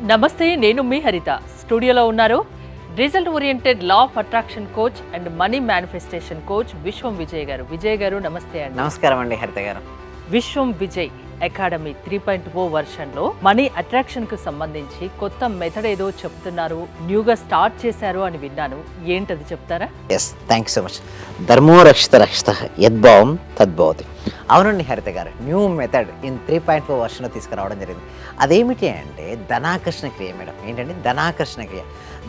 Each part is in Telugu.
నమస్తే, నేను మీ హరిత. స్టూడియోలో ఉన్నారు result oriented law of attraction coach and money manifestation coach విశ్వం విజయ్ గారు. విజయ్ గారు నమస్తే అండి. నమస్కారం అండి హరిత గారు. విశ్వం విజయ్ అకాడమీ 3.0 వర్షన్లో మనీ అట్రాక్షన్కు సంబంధించి కొత్త మెథడ్ ఏదో చెప్తున్నారు, న్యూగా స్టార్ట్ చేశారు అని విన్నాను. ఏంటది చెప్తారా? Yes, thank you so much. ధర్మో రక్షిత రక్షిత యద్భావం తద్భవతి. అవునండి హరిత గారు, న్యూ మెథడ్ ఇన్ 3.4 వర్షన్లో తీసుకురావడం జరిగింది. అదేమిటి అంటే ధనాకర్షణ క్రియ మేడం. ఏంటంటే ధనాకర్షణ క్రియ.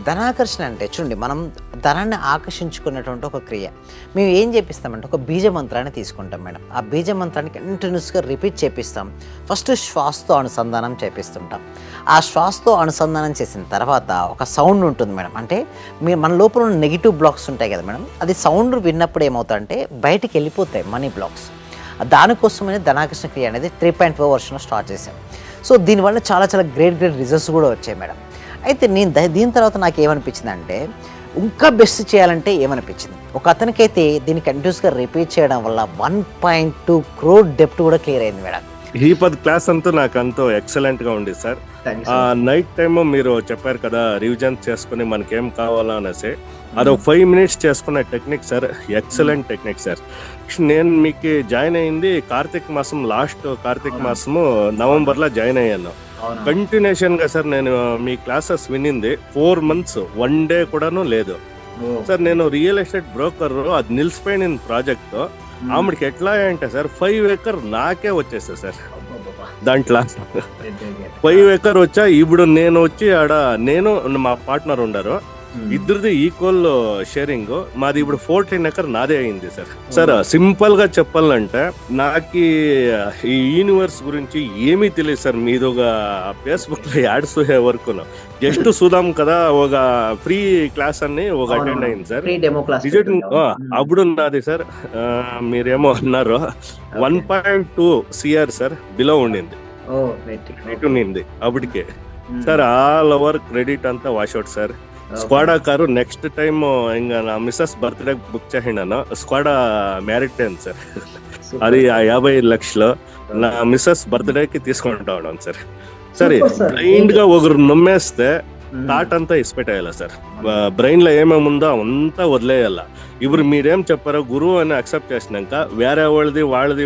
ధనాకర్షణ అంటే చూడండి, మనం ధనాన్ని ఆకర్షించుకున్నటువంటి ఒక క్రియ. మేము ఏం చేపిస్తామంటే ఒక బీజ మంత్రాన్ని తీసుకుంటాం మేడం. ఆ బీజ మంత్రాన్ని కంటిన్యూస్గా రిపీట్ చేపిస్తాం. ఫస్ట్ శ్వాసతో అనుసంధానం చేపిస్తుంటాం. ఆ శ్వాసతో అనుసంధానం చేసిన తర్వాత ఒక సౌండ్ ఉంటుంది మేడం. అంటే మన లోపల ఉన్న నెగిటివ్ బ్లాక్స్ ఉంటాయి కదా మేడం, అది సౌండ్ విన్నప్పుడు ఏమవుతాయంటే బయటికి వెళ్ళిపోతాయి మనీ బ్లాక్స్. దానికోసమనే ధనాకర్షణ క్రియ అనేది 3.4 వర్షన్లో స్టార్ట్ చేశాం. సో దీనివల్ల చాలా చాలా గ్రేట్ రిజల్ట్స్ కూడా వచ్చాయి మేడం. అయితే నేను దీని తర్వాత నాకు ఏమనిపించింది అంటే ఇంకా బెస్ట్ చేయాలంటే ఏమనిపించింది, ఒక అతనికైతే దీన్ని కంటిన్యూస్గా రిపీట్ చేయడం వల్ల 1.2 crore డెప్ట్ కూడా క్లియర్ అయింది మేడం. ఈ క్లాస్ అంతా నాకు అంతా ఎక్సలెంట్ గా ఉంది సార్. నైట్ టైమ్ మీరు చెప్పారు కదా రివిజన్ చేసుకుని మనకేం కావాలా అనేసి, అదొక 5 minutes చేసుకునే technique sir. Excellent technique sir. నేను మీకు జాయిన్ అయింది లాస్ట్ కార్తీక మాసము నవంబర్లో జాయిన్ అయ్యాను. కంటిన్యూషన్ గా సార్ నేను మీ క్లాసెస్ వినింది 4 months, 1 day కూడాను లేదు సార్. నేను రియల్ ఎస్టేట్ బ్రోకర్, అది నిలిచిపోయిన ప్రాజెక్ట్. ఆమెకి ఎట్లా అంటే సార్ 5 acre నాకే వచ్చేస్తా సార్. దాంట్లో 5 acre వచ్చా. ఇప్పుడు నేను వచ్చి నేను మా పార్ట్నర్ ఉండారు, ఇద్దరిది ఈక్వల్ షేరింగ్. మాది ఇప్పుడు 14 acre నాదే అయింది సార్. సార్ సింపుల్ గా చెప్పాలంటే నాకు ఈ యూనివర్స్ గురించి ఏమీ తెలియదు సార్. మీది ఒక ఫేస్బుక్ లో యాడ్స్ వరకు జస్ట్ చూద్దాం కదా, ఒక ఫ్రీ క్లాస్ అని ఒక అటెండ్ అయింది సార్. అప్పుడు నాది సార్, మీరేమో అన్నారు 1.2 crore సార్ బిలో ఉండింది. అప్పటికే సార్ ఆల్ ఓవర్ క్రెడిట్ అంతా wash out sir. Skoda car next time ఇంకా నా మిస్సెస్ బర్త్డే బుక్ చేసినాను. Skoda married time sir. అది 55 లక్షలు నా మిస్సెస్ బర్త్డేకి తీసుకుంటా ఉన్నాను సార్. సరే, బ్లైండ్ గా ఒకరు నమ్మేస్తే థాట్ అంతా ఇసిపెట్టేయాల సార్. బ్రెయిన్ లో ఏమేమి ఉందో అంతా వదిలేయాల. ఇప్పుడు మీరేం చెప్పారో గురువు అని అక్సెప్ట్ చేసినాక వేరే వాళ్ళది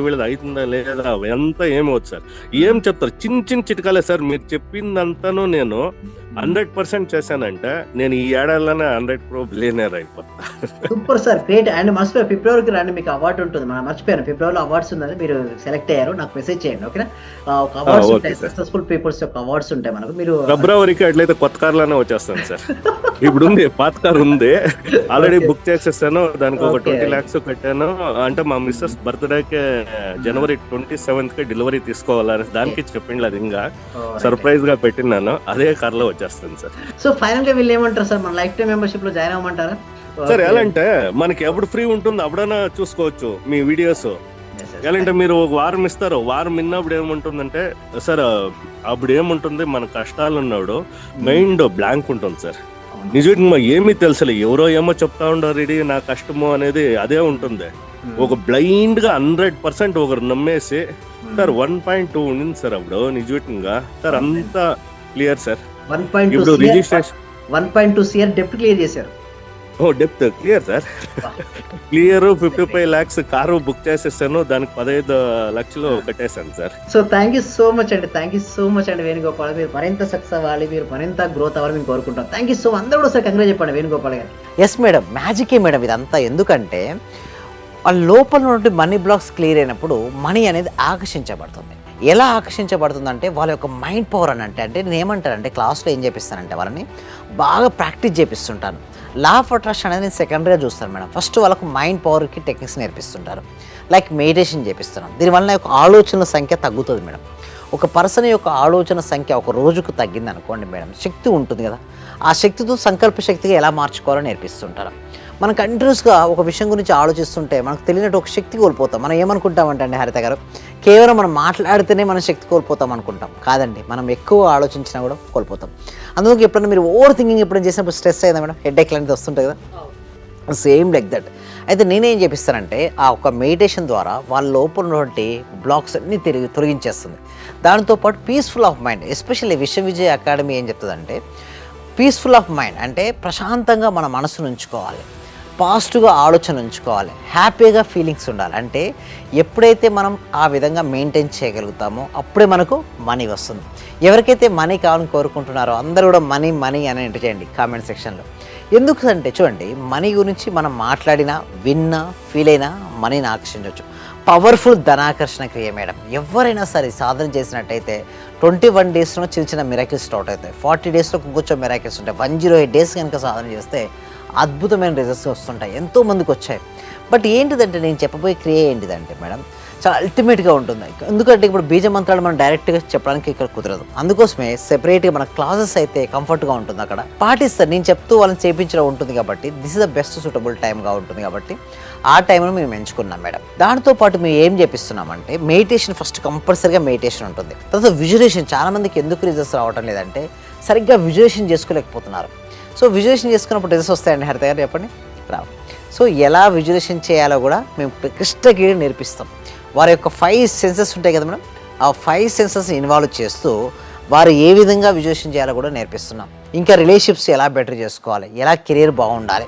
వీళ్ళది అవుతుందా లేదా ఎంత ఏమవుతుంది సార్. ఏం చెప్తారు, చిన్న చిట్కాలే సార్. మీరు చెప్పిందంతాను నేను 100% చేశానంటే నేను ఈ ఏడాదిలోనే 100 crore బిలియనర్ అయిపోతా. Super sir, great. అండ్ మర్చిపోయి ఫిబ్రవరికి రండి, మీకు అవార్డు ఉంటుంది. మనం మర్చిపోయాను, ఫిబ్రవరిలో అవార్డ్స్ ఉందని మీరు సెలెక్ట్ అయ్యారు. నాకు మెసేజ్ చేయండి, ఓకేనా? ఒక అవార్డ్స్ ఉంటాయి, సక్సెస్ఫుల్ పీపుల్స్ యొక్క అవార్డ్స్ ఉంటాయి మనకు. మీరు ఫిబ్రవరికి అట్లయితే కొత్త కార్లోనే వచ్చేస్తాను సార్. ఇప్పుడు ఉంది, పాత కార్ ఉంది, ఆల్రెడీ బుక్ చేసేస్తాను. దానికి ఒక 20 lakhs కట్టాను. అంటే మా మిస్సెస్ బర్త్డేకి January 27th కి డెలివరీ తీసుకోవాలని దానికి చెప్పింది. అది ఇంకా సర్ప్రైజ్ గా పెట్టినాను. అదే కార్ లో వచ్చేస్తాను సార్. సో ఫైనల్ గా వీళ్ళు ఏమంటారు సార్, మన లైఫ్ టైం మెంబర్షిప్ లో జాయిన్ అవ్వమంటారా సార్? ఎలా అంటే మనకి ఎప్పుడు ఫ్రీ ఉంటుంది అప్పుడైనా చూసుకోవచ్చు మీ వీడియోస్. ఎలా అంటే మీరు ఒక వారం ఇస్తారు, వారం విన్నప్పుడు ఏముంటుందంటే సార్, అప్పుడు ఏముంటుంది, మన కష్టాలు ఉన్నప్పుడు మైండ్ బ్లాంక్ ఉంటుంది సార్. నిజంగా ఏమీ తెలుసలే, ఎవరో ఏమో చెప్తా ఉండరు, ఇది నా కష్టము అనేది అదే ఉంటుంది. ఒక బ్లైండ్ గా 100% ఒకరు నమ్మేసి సార్ 1.2 ఉండింది సార్ అప్పుడు. నిజంగా సార్ అంతా క్లియర్ సార్. 1.2 రిజిస్ట్రేషన్ 1.2 crore డెప్ట్ క్లియర్ చేశారు. డెప్త్ clear sir, clear. 55 lakhs car book చేసేసాను, దానికి 15 లక్షలు కట్టేశాను సార్. So thank you so much అండి వేణుగోపాల్. మీరు మరింత సక్సెస్ అవ్వాలి, మీరు మరింత గ్రోత్ అవ్వాలి మేము కోరుకుంటాం. Thank you so much. అందరూ కూడా సార్ కంగ్రాట్ చెప్పండి వేణుగోపాల్ గారు. ఎస్ మేడం, మ్యాజికే మేడం ఇదంతా. ఎందుకంటే వాళ్ళ లోపల నుండి మనీ బ్లాక్స్ క్లియర్ అయినప్పుడు మనీ అనేది ఆకర్షించబడుతుంది. ఎలా ఆకర్షించబడుతుందంటే వాళ్ళ యొక్క మైండ్ పవర్ అని అంటే నేను ఏమంటానంటే క్లాస్లో ఏం చేపిస్తానంటే వాళ్ళని బాగా ప్రాక్టీస్ చేపిస్తుంటాను. లా ఆఫ్ అట్రాక్షన్ అనేది నేను సెకండరీగా చూస్తాను మేడం. ఫస్ట్ వాళ్ళకు మైండ్ పవర్కి టెక్నిక్స్ నేర్పిస్తుంటారు, లైక్ మెడిటేషన్ చేపిస్తున్నాం. దీనివల్ల యొక్క ఆలోచనల సంఖ్య తగ్గుతుంది మేడం. ఒక పర్సన్ యొక్క ఆలోచన సంఖ్య ఒక రోజుకు తగ్గింది అనుకోండి మేడం, శక్తి ఉంటుంది కదా, ఆ శక్తితో సంకల్ప శక్తిగా ఎలా మార్చుకోవాలో నేర్పిస్తుంటారు. మనం కంటిన్యూస్గా ఒక విషయం గురించి ఆలోచిస్తుంటే మనకు తెలియనట్టు ఒక శక్తి కోల్పోతాం. మనం ఏమనుకుంటామంటే అండి హరిత గారు, కేవలం మనం మాట్లాడితేనే మనం శక్తి కోల్పోతాం అనుకుంటాం. కాదండి, మనం ఎక్కువ ఆలోచించినా కూడా కోల్పోతాం. అందుకే ఎప్పుడైనా మీరు ఓవర్ థింకింగ్ ఎప్పుడైనా చేసినప్పుడు స్ట్రెస్ అయిందా మేడం, హెడ్ ఏక్ అనేది వస్తుంటుంది కదా, సేమ్ లైక్ దట్. అయితే నేనేం చేపిస్తానంటే ఆ ఒక మెడిటేషన్ ద్వారా వాళ్ళ లోపల ఉన్నటువంటి బ్లాక్స్ అన్నీ తొలగించేస్తుంది. దాంతోపాటు peaceful of mind, especially Viswavijaya academy ఏం చెప్తుందంటే పీస్ఫుల్ ఆఫ్ మైండ్ అంటే ప్రశాంతంగా మన మనసును ఉంచుకోవాలి, పాజిటివ్గా ఆలోచన ఉంచుకోవాలి, హ్యాపీగా ఫీలింగ్స్ ఉండాలి. అంటే ఎప్పుడైతే మనం ఆ విధంగా మెయింటైన్ చేయగలుగుతామో అప్పుడే మనకు మనీ వస్తుంది. ఎవరికైతే మనీ కావాలని కోరుకుంటున్నారో అందరూ కూడా మనీ మనీ అని ఎంటర్ చేయండి కామెంట్ సెక్షన్లో. ఎందుకంటే చూడండి, మనీ గురించి మనం మాట్లాడినా విన్నా ఫీల్ అయినా మనీని ఆకర్షించవచ్చు. పవర్ఫుల్ ధనాకర్షణ క్రియ మేడం. ఎవరైనా సరే సాధన చేసినట్టయితే 21 డేస్లో చిన్న చిన్న మిరాకిల్స్ స్టార్ట్ అవుతాయి. 40 డేస్లో కొంచెం మిరాకిల్స్ ఉంటాయి. 108 డేస్ కనుక సాధన చేస్తే అద్భుతమైన రిజల్ట్స్ వస్తుంటాయి. ఎంతోమందికి వచ్చాయి. బట్ ఏంటిదంటే నేను చెప్పబోయే క్రియ ఏంటిదంటే మేడం చాలా అల్టిమేట్గా ఉంటుంది. ఎందుకంటే ఇప్పుడు బీజ మంత్రాలు మనం డైరెక్ట్గా చెప్పడానికి ఇక్కడ కుదరదు. అందుకోసమే సెపరేట్గా మన క్లాసెస్ అయితే కంఫర్ట్గా ఉంటుంది, అక్కడ పాటిస్తారు. నేను చెప్తూ వాళ్ళని చేయించడం ఉంటుంది కాబట్టి this is the best suitable టైమ్గా ఉంటుంది కాబట్టి ఆ టైంలో మేము ఎంచుకున్నాం మేడం. దాంతోపాటు మేము ఏం చేపిస్తున్నామంటే మెడిటేషన్ ఫస్ట్ కంపల్సరీగా మెడిటేషన్ ఉంటుంది. తర్వాత విజువలైజేషన్. చాలామందికి ఎందుకు రిజల్ట్స్ రావటం లేదంటే సరిగ్గా విజువలైజేషన్ చేసుకోలేకపోతున్నారు. సో విజువలైజేషన్ చేసుకున్నప్పుడు రిజల్ట్స్ వస్తాయండి హరిత గారు చెప్పండి? రావు. సో ఎలా విజువలైజేషన్ చేయాలో కూడా మేము కృష్ణకి నేర్పిస్తాం. వారి యొక్క 5 సెన్సెస్ ఉంటాయి కదా మేడం, ఆ 5 సెన్సెస్ ఇన్వాల్వ్ చేస్తూ వారు ఏ విధంగా విజువలైజేషన్ చేయాలో కూడా నేర్పిస్తున్నాం. ఇంకా రిలేషన్షిప్స్ ఎలా బెటర్ చేసుకోవాలి, ఎలా కెరీర్ బాగుండాలి,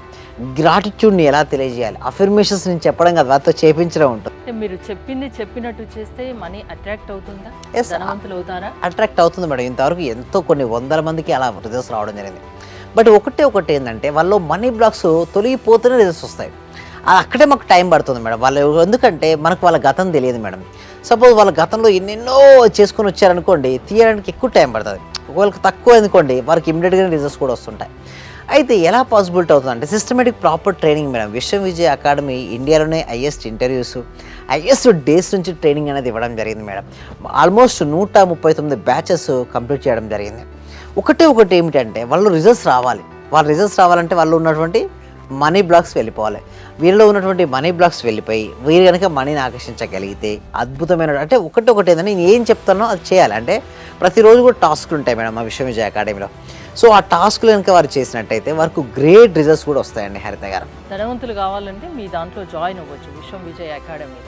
గ్రాటిట్యూడ్ని ఎలా తెలియజేయాలి, అఫర్మేషన్స్ నేను చెప్పడం కదా వారితో చేపించడం ఉంటుంది. అంటే మీరు చెప్పింది చెప్పినట్టు చేస్తే మనీ అట్రాక్ట్ అవుతుందా? Yes. ధనవంతులు అవుతారా? అట్రాక్ట్ అవుతుంది మేడం. ఇంతవరకు ఎంతో కొన్ని వందల మందికి అలా రిజల్ట్స్ రావడం జరిగింది. బట్ ఒకటి ఏంటంటే వాళ్ళు మనీ బ్లాక్స్ తొలగిపోతూనే రిజల్ట్స్ వస్తాయి. అది అక్కడే మాకు టైం పడుతుంది మేడం. వాళ్ళు ఎందుకంటే మనకు వాళ్ళ గతం తెలియదు మేడం. సపోజ్ వాళ్ళ గతంలో ఎన్నెన్నో చేసుకొని వచ్చారనుకోండి, తీయడానికి ఎక్కువ టైం పడుతుంది. ఒకవేళ తక్కువ అనుకోండి వారికి ఇమ్మీడియట్గా రిజల్ట్స్ కూడా వస్తుంటాయి. అయితే ఎలా పాసిబిలిటీ అవుతుంది అంటే systematic proper training madam. Viswavijaya academy ఇండియాలోనే హైయెస్ట్ ఇంటర్వ్యూస్, హైయెస్ట్ డేస్ నుంచి ట్రైనింగ్ అనేది ఇవ్వడం జరిగింది మేడం. ఆల్మోస్ట్ 139 బ్యాచెస్ కంప్లీట్ చేయడం జరిగింది. ఒకటి ఏమిటంటే వాళ్ళు రిజల్ట్స్ రావాలి. వాళ్ళ రిజల్ట్స్ రావాలంటే వాళ్ళు ఉన్నటువంటి మనీ బ్లాక్స్ వెళ్ళిపోవాలి. వీరిలో ఉన్నటువంటి మనీ బ్లాక్స్ వెళ్ళిపోయి వీరు కనుక మనీని ఆకర్షించగలిగితే అద్భుతమైన అంటే ఒకటి ఏంటంటే నేను ఏం చెప్తానో అది చేయాలి. అంటే ప్రతిరోజు కూడా టాస్క్లు ఉంటాయి మేడం మా విశ్వవిజయ అకాడమీలో. సో ఆ టాస్క్లు కనుక వారు చేసినట్టయితే వారికి గ్రేట్ రిజల్ట్స్ కూడా వస్తాయండి హరిత గారు. ధనవంతులు కావాలంటే మీ దాంట్లో జాయిన్ అవ్వచ్చు విశ్వవిజయ అకాడమీలో.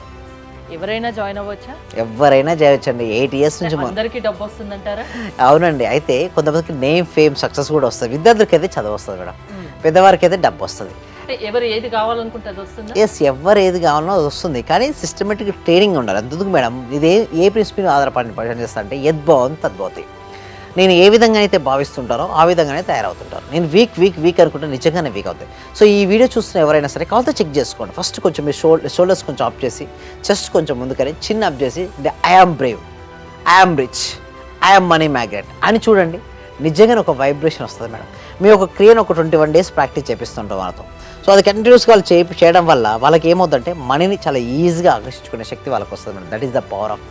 ఎవరైనా జాయిన్ అవ్వచ్చా? ఎవరైనా చేయొచ్చండి. 8 years నుంచి అందరికీ డబ్బు వస్తుందంటారా? అవునండి. అయితే కొంతమందికి నేమ్ ఫేమ్ సక్సెస్ కూడా వస్తుంది. విద్యార్థులకి అయితే చదువు వస్తుంది మేడం, పెద్దవారికి అయితే డబ్బు వస్తుంది. ఎవరు ఏది కావాలనుకుంటే అది వస్తుంది. ఎస్, ఎవరు ఏది కావాలనో అది వస్తుంది. కానీ సిస్టమేటిక్ ట్రైనింగ్ ఉండాలి. అందుకు మేడం ఇది ఏ ప్రిన్సిపల్ ఆధారపడి పనిచేస్తా అంటే యద్భావం తద్భవతి. నేను ఏ విధంగా అయితే భావిస్తుంటారో ఆ విధంగానే తయారవుతుంటారు. నేను వీక్ అనుకుంటే నిజంగానే వీక్ అవుతాయి. సో ఈ వీడియో చూస్తున్న ఎవరైనా సరే కావాలంటే చెక్ చేసుకోండి. ఫస్ట్ కొంచెం మీ షోల్డర్స్ కొంచెం అప్ చేసి, చెస్ట్ కొంచెం ముందుకని చిన్న అప్ చేసి I am brave, I am rich, I am money magnet అని చూడండి. నిజంగానే ఒక వైబ్రేషన్ వస్తుంది మేడం. మేము ఒక క్రియను ఒక 21 days ప్రాక్టీస్ చేపిస్తుంటాం వాళ్ళతో. సో అది కంటిన్యూస్గా వాళ్ళు చేయడం వల్ల వాళ్ళకి ఏమవుతుందంటే మనీని చాలా ఈజీగా ఆకర్షించుకునే శక్తి వాళ్ళకి వస్తుంది madam. That is the power of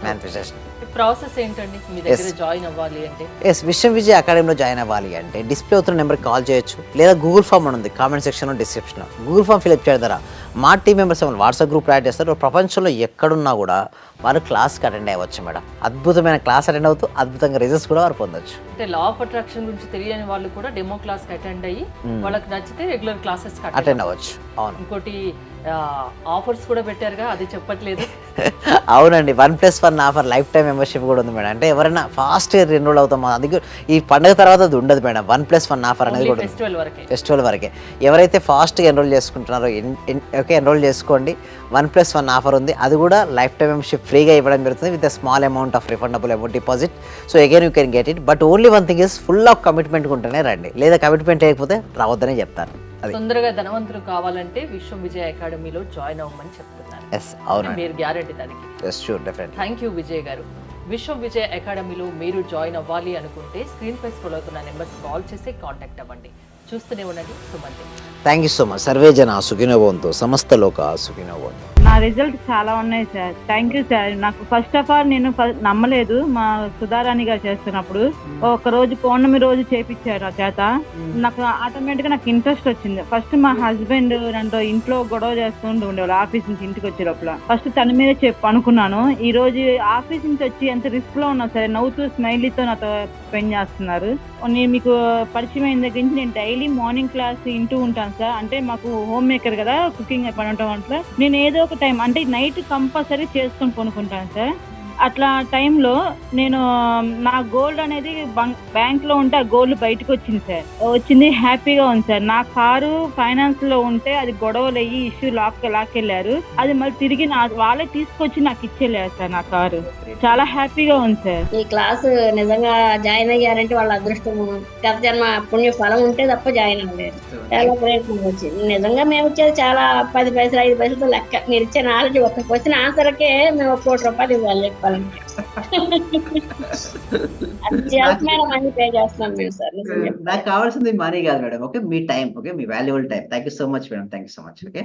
manifestation. Process ఏంటండి మీ దగ్గర జాయిన్ అవ్వాలి అంటే? ఎస్, విశ్వవిజయ అకాడమీలో జాయిన్ అవ్వాలి అంటే డిస్ప్లే అవుతున్న నెంబర్కి కాల్ చేయొచ్చు, లేదా గూగుల్ ఫామ్ అని ఉంది కామెంట్ సెక్షన్లో డిస్క్రిప్షన్లో. గూగుల్ ఫామ్ ఫిల్అప్ చేయడం ద్వారా మా team members WhatsApp group add చేస్తారు. ప్రపంచంలో ఎక్కడున్నా కూడా వారు క్లాస్కి అటెండ్ అవ్వచ్చు మేడం. అద్భుతమైన క్లాస్ అటెండ్ అవుతూ అద్భుతంగా రిజల్ట్స్ కూడా వారు పొందొచ్చు. అంటే లా ఆఫ్ అట్రాక్షన్ గురించి తెలియని వాళ్ళు కూడా డెమో క్లాస్కి అటెండ్ అయ్యి వాళ్ళకి నచ్చితే రెగ్యులర్ క్లాసెస్ అటెండ్ అవ్వచ్చు. అవును. ఇంకోటి ఆఫర్స్ కూడా పెట్టారుగా, అది చెప్పట్లేదు. అవునండి, 1+1 ఆఫర్ లైఫ్ టైం మెంబర్షిప్ కూడా ఉంది మేడం. అంటే ఎవరైనా ఫాస్ట్గా ఎన్రోల్ అవుతాం. అందుకే ఈ పండుగ తర్వాత అది ఉండదు మేడం. 1+1 ఆఫర్ అనేది కూడా ఫెస్టివల్ వరకే. ఎవరైతే ఫాస్ట్గా ఎన్రోల్ చేసుకుంటున్నారో ఎన్రోల్ చేసుకోండి. 1+1 ఆఫర్ ఉంది. అది కూడా లైఫ్ టైం మెంబర్షిప్ ఫ్రీగా ఇవ్వడం జరుగుతుంది with small amount of refundable amount deposit. So again you can get it. But only one thing is full of commitment ఉంటేనే రండి, లేదా కమిట్మెంట్ లేకపోతే రావద్దనే చెప్తాను. తొందరగా ధనవంతులు కావాలంటే విశ్వవిజయ అకాడమీలో జాయిన్ అవ్వమని చెప్తున్నారు. ఎస్, అవును, మీరు గ్యారెంటీ దానికి. Yes, sure, definitely. Thank you Vijay garu. Vishwavijaya అకాడమీలో మీరు జాయిన్ అవ్వాలి అనుకుంటే స్క్రీన్ పై స్క్రోల్ అవుతున్న నెంబర్స్ కాల్ చేసి కాంటాక్ట్ అవ్వండి. చూస్తూనే ఉండండి Suman. Thank you so much. సర్వే జన సుఖినో భవంతు, సమస్త లోక సుఖినో భవంతు. రిజల్ట్ చాలా ఉన్నాయి సార్. Thank you sir. నాకు ఫస్ట్ ఆఫ్ ఆల్ నేను నమ్మలేదు మా సుధారాణి గారు చేస్తున్నప్పుడు. ఒక రోజు పౌర్ణమి రోజు చేపించారు ఆ చేత. నాకు ఆటోమేటిక్ గా నాకు ఇంట్రెస్ట్ వచ్చింది. ఫస్ట్ మా హస్బెండ్ నన్ను ఇంట్లో గొడవ చేస్తుంటూ ఉండేవాళ్ళు ఆఫీస్ నుంచి ఇంటికి వచ్చే లోపల. ఫస్ట్ తన మీద అనుకున్నాను. ఈ రోజు ఆఫీస్ నుంచి వచ్చి ఎంత రిస్క్ లో ఉన్నా సరే నవ్వుతూ స్మైలీతో నాతో స్పెండ్ చేస్తున్నారు. నేను మీకు పరిచయం అయిన దగ్గర నుంచి నేను డైలీ మార్నింగ్ క్లాస్ వింటూ ఉంటాను సార్. అంటే మాకు హోమ్ మేకర్ కదా, కుకింగ్ పని వంటలో నేను ఏదో ఒక టైం అంటే నైట్ కంపల్సరీ చేసుకొని కొనుక్కుంటాను సార్. అట్లా టైంలో నేను నా గోల్డ్ అనేది బ్యాంక్ లో ఉంటే ఆ గోల్డ్ బయటకు వచ్చింది సార్. వచ్చింది, హ్యాపీగా ఉంది సార్. నా కారు ఫైనాన్స్ లో ఉంటే అది గొడవలు అయ్యి ఇష్యూ లాక్కెళ్ళారు. అది మళ్ళీ తిరిగి వాళ్ళే తీసుకొచ్చి నాకు ఇచ్చేళ్ళారు సార్ నా కారు. చాలా హ్యాపీగా ఉంది సార్. ఈ క్లాస్ నిజంగా జాయిన్ అయ్యారంటే వాళ్ళ అదృష్టం, గత జన్మ పుణ్య ఫలం ఉంటే తప్ప జాయిన్ అవ్వలేదు. చాలా ప్రయత్నం వచ్చింది. నిజంగా మేము వచ్చేది చాలా 10 పైసలు 5 పైసలతో లెక్క. మీరు ఇచ్చే నాలెడ్జ్ ఒక క్వశ్చన్ ఆన్సర్కే మేము 1 కోటి రూపాయలు ఇవ్వాలి చెప్పాలంటే. మనీ పే చేస్తున్నాం మేము సార్. నాకు కావాల్సింది మనీ కాదు madam. Okay, me time. Okay, me valuable time. Thank you so much madam. Thank you so much. Okay.